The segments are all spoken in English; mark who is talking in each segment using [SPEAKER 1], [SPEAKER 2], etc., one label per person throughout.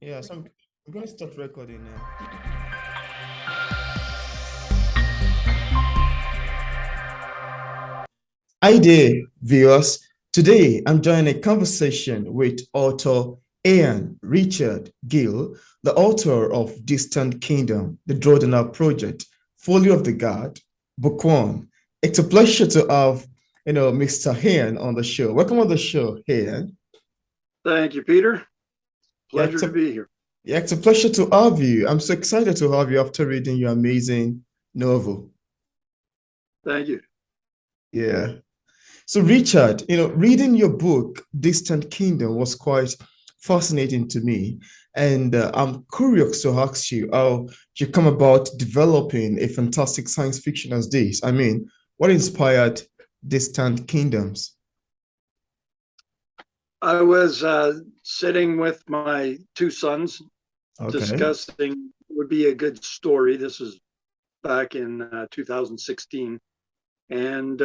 [SPEAKER 1] Yeah, so I'm going to start recording now. Hi there, viewers. Today, I'm joining a conversation with author Ian Richard Gill, the author of Distant Kingdom, The Drodenar Project, Folly of the God, Book One. It's a pleasure to have, Mr. Ian on the show. Welcome on the show, Ian.
[SPEAKER 2] Thank you, Peter.
[SPEAKER 1] Yeah,
[SPEAKER 2] Pleasure to be here.
[SPEAKER 1] yeah, it's a pleasure to have you. I'm so excited to have you after reading your amazing novel.
[SPEAKER 2] Thank you.
[SPEAKER 1] Yeah. So, Richard, reading your book, Distant Kingdom, was quite fascinating to me. And I'm curious to ask you how you come about developing a fantastic science fiction as this. I mean, what inspired Distant Kingdoms?
[SPEAKER 2] I was sitting with my two sons
[SPEAKER 1] Okay.
[SPEAKER 2] discussing would be a good story. This is back in 2016. And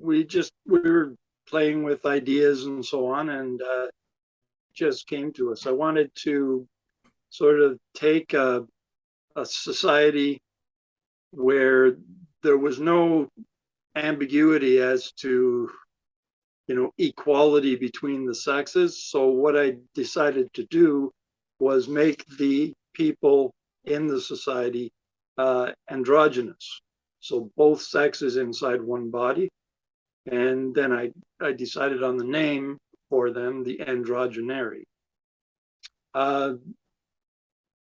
[SPEAKER 2] we were playing with ideas and so on, and just came to us. I wanted to sort of take a society where there was no ambiguity as to equality between the sexes. So what I decided to do was make the people in the society androgynous. So both sexes inside one body. And then I decided on the name for them, the androgynary. Uh,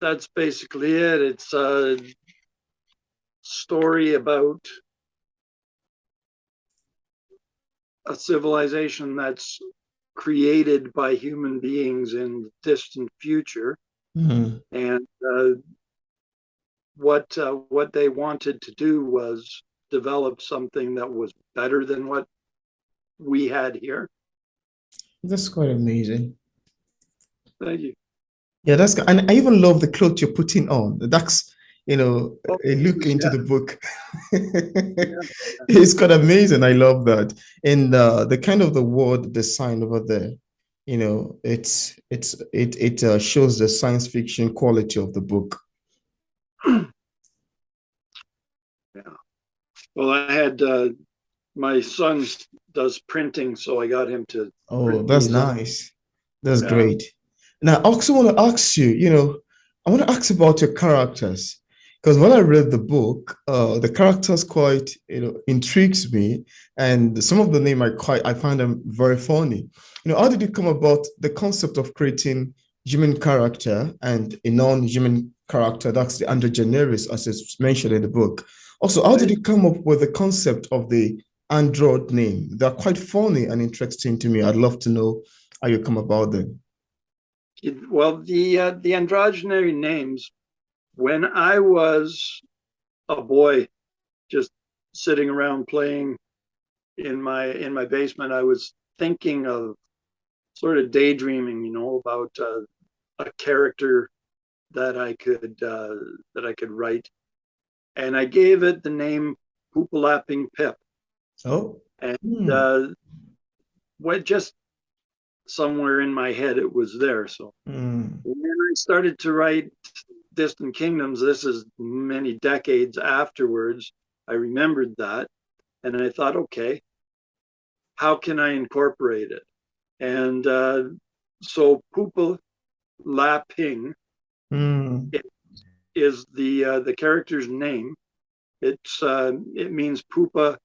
[SPEAKER 2] that's basically it. It's a story about a civilization that's created by human beings in the distant future,
[SPEAKER 1] Mhm.
[SPEAKER 2] and what they wanted to do was develop something that was better than what we had here.
[SPEAKER 1] That's quite amazing.
[SPEAKER 2] Thank you.
[SPEAKER 1] Yeah, and I even love the clothes you're putting on. That's,
[SPEAKER 2] Oh,
[SPEAKER 1] a look into
[SPEAKER 2] yeah,
[SPEAKER 1] the book.
[SPEAKER 2] yeah.
[SPEAKER 1] It's quite amazing. I love that. And the kind of the word design over there, it shows the science fiction quality of the book.
[SPEAKER 2] Yeah. Well, I had my son does printing, so I got him to
[SPEAKER 1] Oh,
[SPEAKER 2] print
[SPEAKER 1] that's
[SPEAKER 2] these up.
[SPEAKER 1] nice. That's
[SPEAKER 2] Yeah.
[SPEAKER 1] great. Now, I also want to ask you, I want to ask about your characters. Because when I read the book, the characters quite, intrigues me. And some of the name I find them very funny. How did you come about the concept of creating human character and a non-human character? That's the androgenesis, as it's mentioned in the book. Also, how did
[SPEAKER 2] Right.
[SPEAKER 1] you come up with the concept of the Android name? They're quite funny and interesting to me. I'd love to know how you come about them.
[SPEAKER 2] Well, the androgynary names. When I was a boy, just sitting around playing in my basement, I was thinking of sort of daydreaming, about a character that I could write, and I gave it the name Poopalapping Pip,
[SPEAKER 1] Oh,
[SPEAKER 2] and
[SPEAKER 1] hmm,
[SPEAKER 2] uh, what just somewhere in my head it was there. So
[SPEAKER 1] hmm.
[SPEAKER 2] when I started to write Distant Kingdoms, this is many decades afterwards, I remembered that, and I thought, okay, how can I incorporate it? And so Pupa La Ping
[SPEAKER 1] Hmm.
[SPEAKER 2] is the character's name. It means Pupa,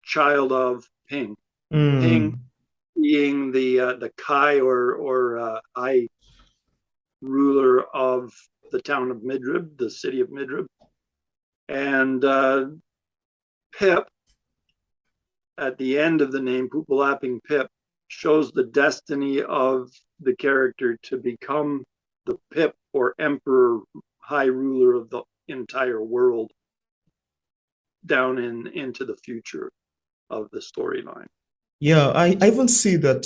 [SPEAKER 2] child of Ping. Ping
[SPEAKER 1] Hmm.
[SPEAKER 2] being the Kai or high ruler of the town of Midrib, the city of Midrib, and Pip at the end of the name, Poopalapping Pip, shows the destiny of the character to become the Pip or Emperor, High Ruler of the entire world down into the future of the storyline.
[SPEAKER 1] Yeah, I even see that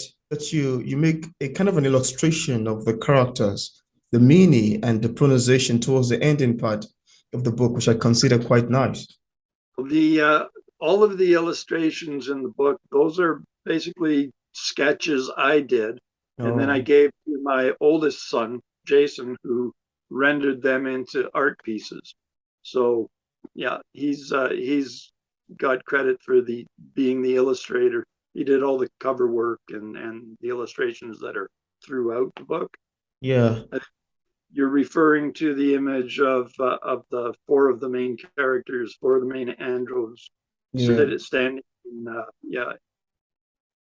[SPEAKER 1] you make a kind of an illustration of the characters, the meaning and the pronunciation towards the ending part of the book, which I consider quite nice.
[SPEAKER 2] The All of the illustrations in the book, those are basically sketches I did, and then I
[SPEAKER 1] Oh,
[SPEAKER 2] gave to my oldest son, Jason, who rendered them into art pieces. So yeah, he's got credit for being the illustrator. He did all the cover work and the illustrations that are throughout the book.
[SPEAKER 1] Yeah.
[SPEAKER 2] You're referring to the image of the four of the main characters, four of the main andros,
[SPEAKER 1] Yeah.
[SPEAKER 2] standing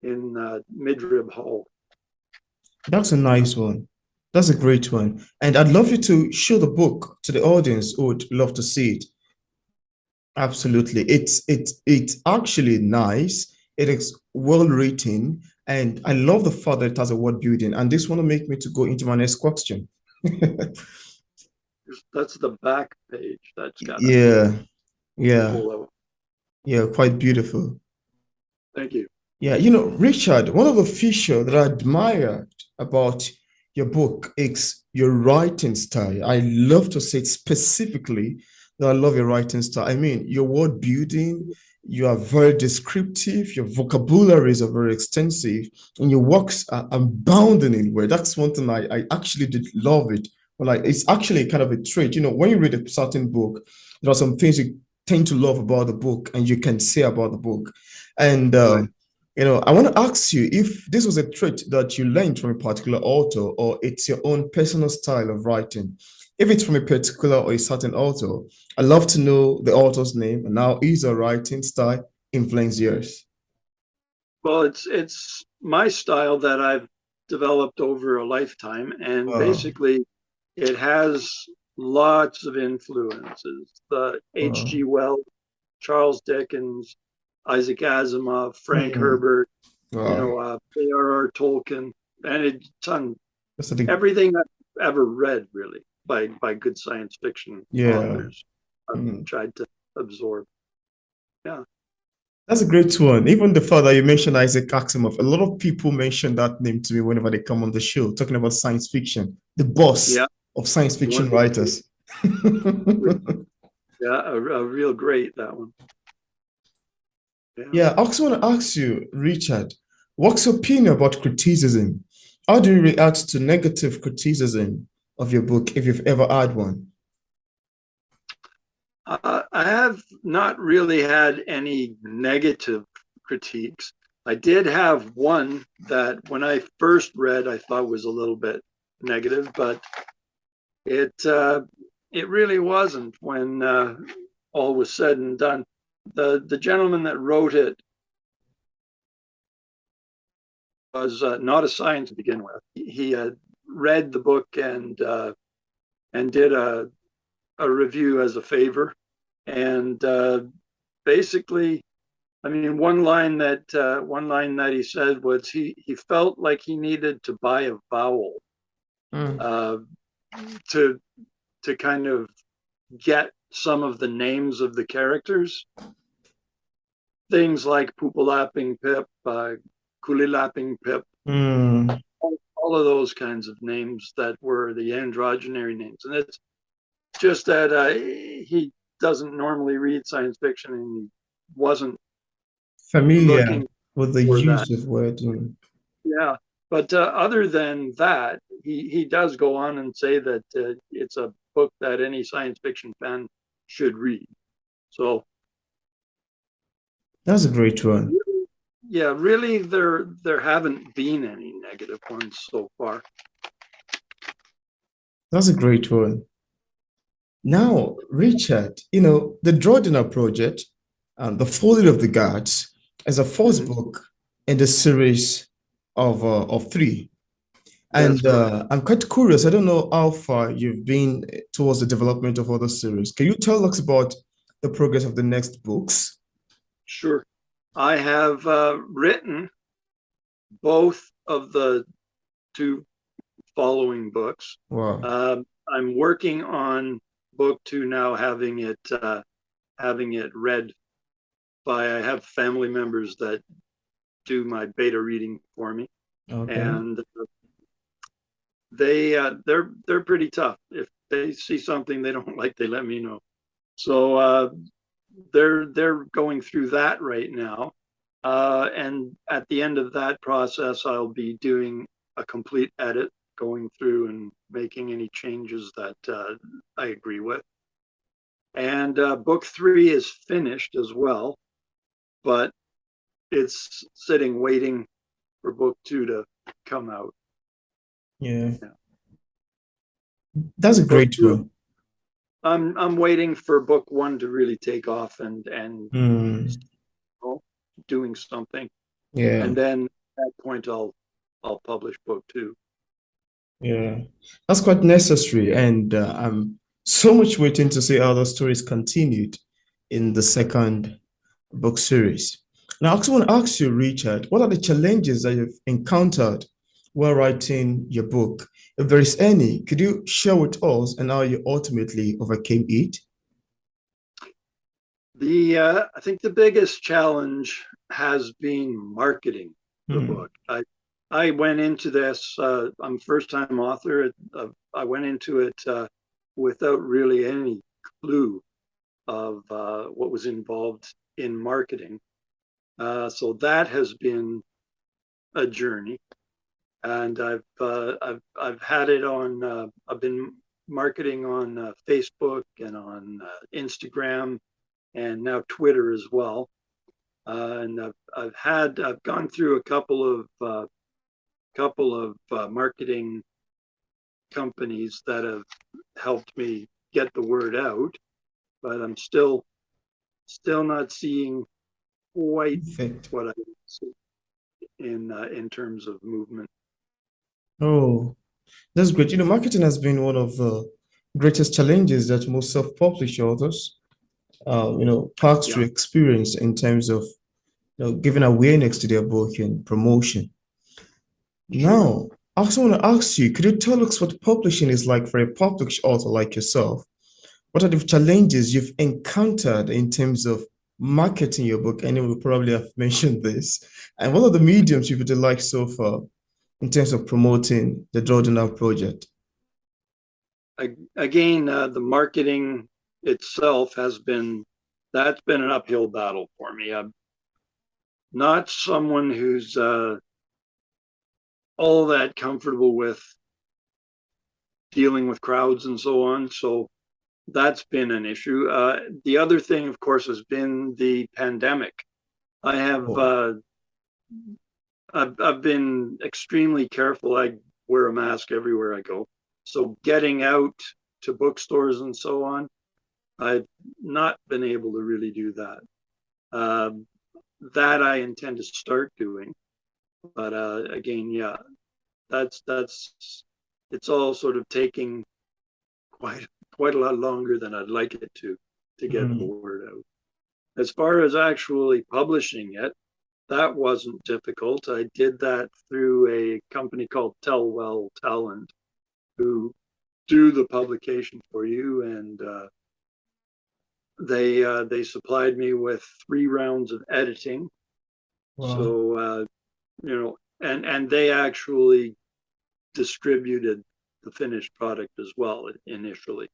[SPEAKER 2] in Midrib Hall.
[SPEAKER 1] That's a
[SPEAKER 2] Yeah.
[SPEAKER 1] nice one. That's a great one. And I'd love you to show the book to the audience who would love to see it. Absolutely. It's actually nice. It is well written. And I love the fact that it has a word building. And this want to make me to go into my next question.
[SPEAKER 2] That's the back page. That's got a
[SPEAKER 1] Yeah, yeah,
[SPEAKER 2] whole.
[SPEAKER 1] yeah, quite beautiful.
[SPEAKER 2] Thank you.
[SPEAKER 1] Yeah, Richard, one of the features that I admired about your book is your writing style. I love to say it specifically that I love your writing style. I mean, your word building, you are very descriptive, your vocabularies are very extensive, and your works are abounding in words. That's one thing I actually did love it. But like, it's actually kind of a trait. When you read a certain book, there are some things you tend to love about the book and you can say about the book. And
[SPEAKER 2] Right.
[SPEAKER 1] I want to ask you if this was a trait that you learned from a particular author or it's your own personal style of writing. If it's from a particular or a certain author, I'd love to know the author's name and how his or writing style influenced yours.
[SPEAKER 2] Well, it's my style that I've developed over a lifetime, and
[SPEAKER 1] Wow.
[SPEAKER 2] basically, it has lots of influences. The
[SPEAKER 1] Wow.
[SPEAKER 2] H.G. Wells, Charles Dickens, Isaac Asimov, Frank
[SPEAKER 1] Hmm.
[SPEAKER 2] Herbert,
[SPEAKER 1] Wow.
[SPEAKER 2] J.R.R. Tolkien, and it's on
[SPEAKER 1] That's the
[SPEAKER 2] everything I've ever read, really, by good science fiction
[SPEAKER 1] yeah.
[SPEAKER 2] authors. I've
[SPEAKER 1] Hmm.
[SPEAKER 2] tried to absorb. Yeah.
[SPEAKER 1] That's a great one. Even the fact that you mentioned Isaac Asimov, a lot of people mention that name to me whenever they come on the show, talking about science fiction, the boss
[SPEAKER 2] Yeah.
[SPEAKER 1] of science
[SPEAKER 2] One
[SPEAKER 1] fiction writers.
[SPEAKER 2] Yeah, a real great that one. Yeah.
[SPEAKER 1] Yeah, I also want to ask you, Richard, what's your opinion about criticism? How do you react to negative criticism of your book if you've ever had one?
[SPEAKER 2] I have not really had any negative critiques. I did have one that when I first read, I thought was a little bit negative, but it it really wasn't when all was said and done. The gentleman that wrote it was not a science to begin with. He had read the book and did a review as a favor, and basically, I mean, one line that he said was he felt like he needed to buy a vowel
[SPEAKER 1] Mm,
[SPEAKER 2] uh, to to kind of get some of the names of the characters, things like Poopalapping Pip, Coolilapping Pip,
[SPEAKER 1] mm,
[SPEAKER 2] all of those kinds of names that were the androgynary names, and it's just that he doesn't normally read science fiction and he wasn't
[SPEAKER 1] familiar
[SPEAKER 2] looking
[SPEAKER 1] with the
[SPEAKER 2] for that.
[SPEAKER 1] use of wording.
[SPEAKER 2] Yeah, but other than that, he does go on and say that it's a book that any science fiction fan should read. So
[SPEAKER 1] That's a great one.
[SPEAKER 2] yeah, really, there haven't been any negative ones so far.
[SPEAKER 1] That's a great one. Now, Richard, the Drodenar project, The Folly of the Gods, is a first
[SPEAKER 2] Mhm.
[SPEAKER 1] book in the series of three.
[SPEAKER 2] That's
[SPEAKER 1] And
[SPEAKER 2] correct.
[SPEAKER 1] I'm quite curious. I don't know how far you've been towards the development of other series. Can you tell us about the progress of the next books?
[SPEAKER 2] Sure. I have written both of the two following books.
[SPEAKER 1] Wow.
[SPEAKER 2] I'm working on book two now, having it read by. I have family members that do my beta reading for me,
[SPEAKER 1] Okay.
[SPEAKER 2] and they're pretty tough. If they see something they don't like, they let me know. So they're going through that right now, and at the end of that process, I'll be doing a complete edit. going through and making any changes that I agree with. And book 3 is finished as well, but it's sitting waiting for book 2 to come out.
[SPEAKER 1] Yeah.
[SPEAKER 2] Yeah.
[SPEAKER 1] That's a
[SPEAKER 2] Book
[SPEAKER 1] great
[SPEAKER 2] 2,
[SPEAKER 1] one.
[SPEAKER 2] I'm waiting for book 1 to really take off and
[SPEAKER 1] Mm,
[SPEAKER 2] doing something,
[SPEAKER 1] yeah.
[SPEAKER 2] and then at that point I'll publish book 2.
[SPEAKER 1] Yeah, that's quite necessary. And I'm so much waiting to see how the story is continued in the second book series. Now, I also want to ask you, Richard, what are the challenges that you've encountered while writing your book? If there is any, could you share with us and how you ultimately overcame it?
[SPEAKER 2] I think the biggest challenge has been marketing the
[SPEAKER 1] Hmm.
[SPEAKER 2] book. I went into this. I'm a first-time author. I went into it without really any clue of what was involved in marketing. So that has been a journey, and I've had it on. I've been marketing on Facebook and on Instagram and now Twitter as well. And I've gone through a couple of marketing companies that have helped me get the word out, but I'm still not seeing quite
[SPEAKER 1] Perfect.
[SPEAKER 2] what I see in terms of movement.
[SPEAKER 1] Oh, that's great. Marketing has been one of the greatest challenges that most self-published authors, pass
[SPEAKER 2] Yeah,
[SPEAKER 1] through experience in terms of giving awareness to their book and promotion.
[SPEAKER 2] sure.
[SPEAKER 1] Now, I also want to ask you, could you tell us what publishing is like for a published author like yourself? What are the challenges you've encountered in terms of marketing your book? I know we probably have mentioned this. And what are the mediums you've liked so far in terms of promoting the Drodenar project?
[SPEAKER 2] Again, the marketing itself that's been an uphill battle for me. I'm not someone who's all that comfortable with dealing with crowds and so on. So that's been an issue. The other thing, of course, has been the pandemic. I have
[SPEAKER 1] Oh,
[SPEAKER 2] I've been extremely careful. I wear a mask everywhere I go. So getting out to bookstores and so on, I've not been able to really do that. Um, that I intend to start doing, but again, yeah, that's it's all sort of taking quite quite a lot longer than I'd like it to get the
[SPEAKER 1] mm,
[SPEAKER 2] word out. As far as actually publishing it, that wasn't difficult. I did that through a company called Tellwell Talent, who do the publication for you, and they supplied me with 3 rounds of editing.
[SPEAKER 1] wow.
[SPEAKER 2] So and they actually distributed the finished product as well initially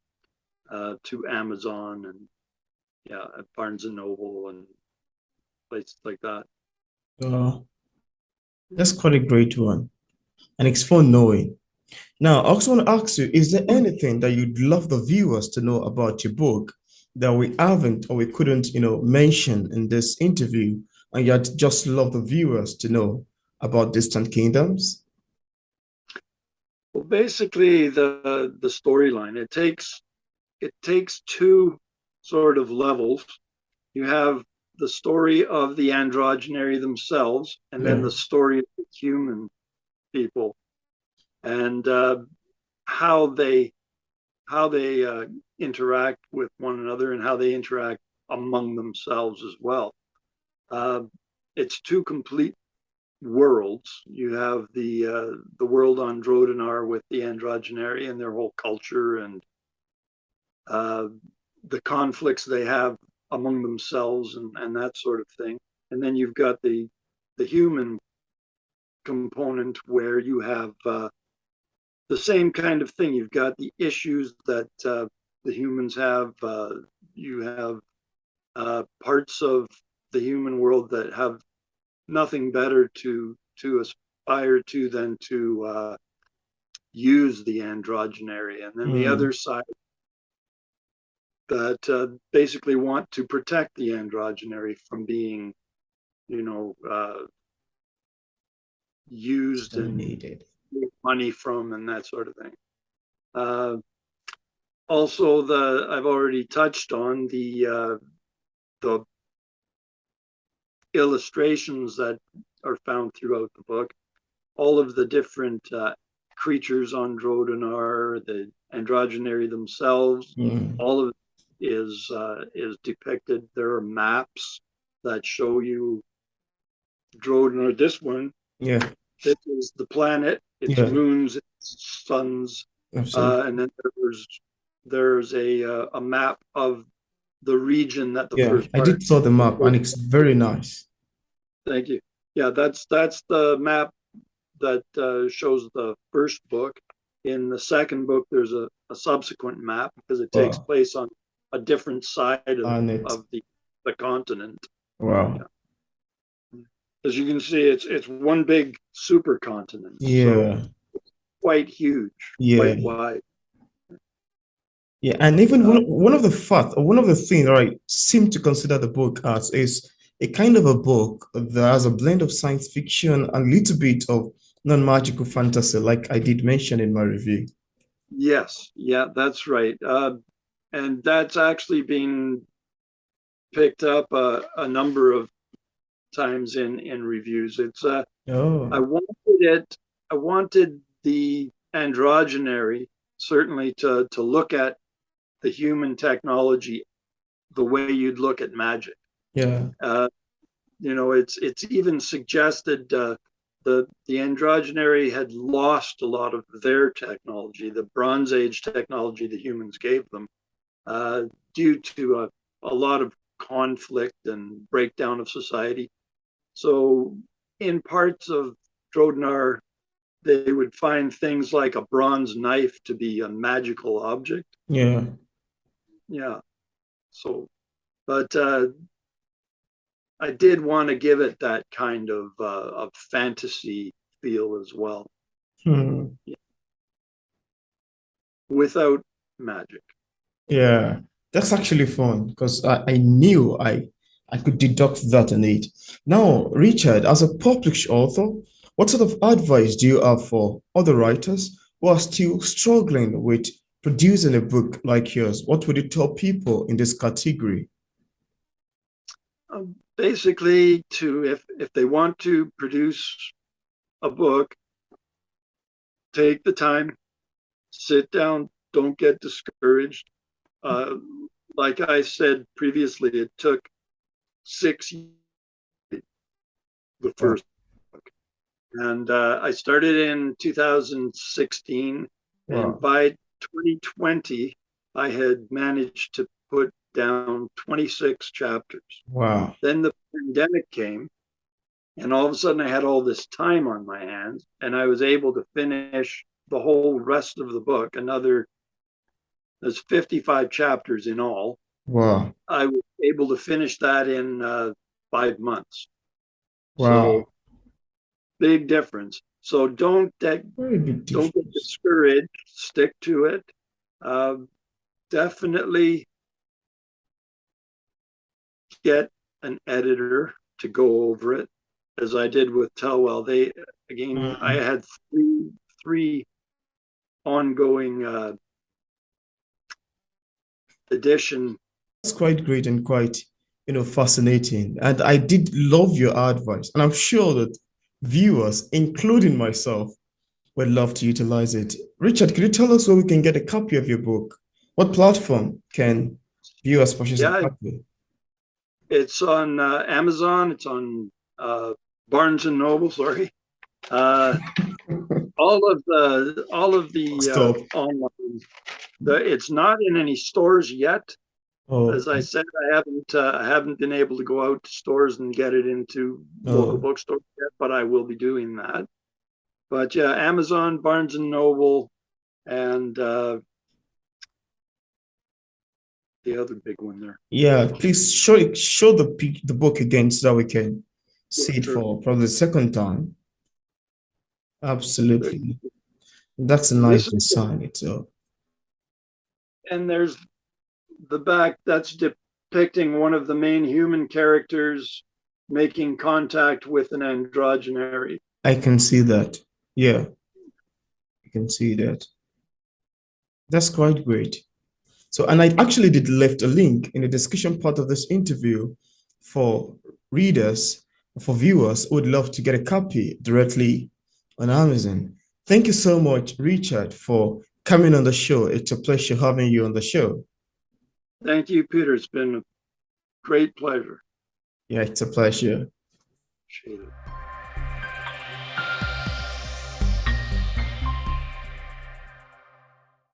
[SPEAKER 2] to Amazon and yeah, at Barnes and Noble and places like that.
[SPEAKER 1] Uh, that's quite a great one. And it's fun knowing. Now, I also want to ask you, is there anything that you'd love the viewers to know about your book that we haven't or we couldn't, mention in this interview, and you'd just love the viewers to know about Distant Kingdoms?
[SPEAKER 2] Well, basically the storyline it takes two sort of levels. You have the story of the androgenary themselves, and then
[SPEAKER 1] Yeah.
[SPEAKER 2] the story of the human people, and how they how they interact with one another and how they interact among themselves as well. Uh, it's two complete worlds. You have the world on Drodenar with the androgenary and their whole culture and uh, the conflicts they have among themselves and that sort of thing. And then you've got the human component where you have the same kind of thing. You've got the issues that the humans have. You have parts of the human world that have nothing better to aspire to than to use the androgenary, and then the other side that basically want to protect the androgenary from being, used and make money from and that sort of thing. Also, I've already touched on the illustrations that are found throughout the book. All of the different creatures on Drodenar, the androgenary themselves, all of it is depicted. There are maps that show you Drodenar. This one, this is the planet, its moons, its suns, and then there's a map of the region that the first part.
[SPEAKER 1] I did saw the map, and it's very nice.
[SPEAKER 2] Thank you. Yeah, that's the map that shows the first book. In the second book, there's a subsequent map because it takes place on a different side of the continent.
[SPEAKER 1] Wow.
[SPEAKER 2] Yeah. As you can see, it's one big supercontinent.
[SPEAKER 1] Yeah.
[SPEAKER 2] So it's quite huge, quite wide.
[SPEAKER 1] Yeah, and even one of the things that I seem to consider the book as is a kind of a book that has a blend of science fiction and a little bit of non-magical fantasy, like I did mention in my review.
[SPEAKER 2] Yes, yeah, that's right. And that's actually been picked up a number of times in reviews. It's I wanted the androgenary certainly to look at the human technology the way you'd look at magic.
[SPEAKER 1] Yeah.
[SPEAKER 2] It's even suggested the androgenary had lost a lot of their technology, the Bronze Age technology the humans gave them, due to a lot of conflict and breakdown of society. So in parts of Drodenar, they would find things like a bronze knife to be a magical object.
[SPEAKER 1] Yeah.
[SPEAKER 2] Yeah. So, but I did want to give it that kind of fantasy feel as well. Yeah. Without magic.
[SPEAKER 1] Yeah, that's actually fun because I knew I could deduct that in it. Now, Richard, as a published author, what sort of advice do you have for other writers who are still struggling with producing a book like yours? What would you tell people in this category?
[SPEAKER 2] Basically, if they want to produce a book, take the time, sit down, don't get discouraged. Like I said previously, it took 6 years, the first book. And I started in 2016. And by 2020, I had managed to put down 26 chapters.
[SPEAKER 1] Wow.
[SPEAKER 2] Then the pandemic came, and all of a sudden I had all this time on my hands, and I was able to finish the whole rest of the book. There's 55 chapters in all.
[SPEAKER 1] Wow.
[SPEAKER 2] I was able to finish that in 5 months.
[SPEAKER 1] Wow.
[SPEAKER 2] So big difference. So don't get discouraged. Stick to it. Definitely get an editor to go over it, as I did with Telwell. I had three ongoing edition.
[SPEAKER 1] That's quite great and quite, fascinating. And I did love your advice. And I'm sure that viewers, including myself, would love to utilize it. Richard, could you tell us where we can get a copy of your book? What platform can viewers purchase a copy?
[SPEAKER 2] It's on Amazon. It's on Barnes and Noble. Sorry, all of the online. It's not in any stores yet. As I said, I haven't been able to go out to stores and get it into local bookstores yet, but I will be doing that. But yeah, Amazon, Barnes and Noble, and the other big one there.
[SPEAKER 1] Yeah, please show the book again so that we can see it for probably the second time. Absolutely. That's a nice
[SPEAKER 2] This is,
[SPEAKER 1] design itself.
[SPEAKER 2] and there's the back that's depicting one of the main human characters making contact with an androgenary.
[SPEAKER 1] I can see that. Yeah, I can see that. That's quite great. So, and I actually did left a link in the discussion part of this interview for readers, for viewers who would love to get a copy directly on Amazon. Thank you so much, Richard, for coming on the show. It's a pleasure having you on the show.
[SPEAKER 2] Thank you, Peter. It's been a great pleasure.
[SPEAKER 1] Yeah, it's a pleasure.
[SPEAKER 2] Appreciate it.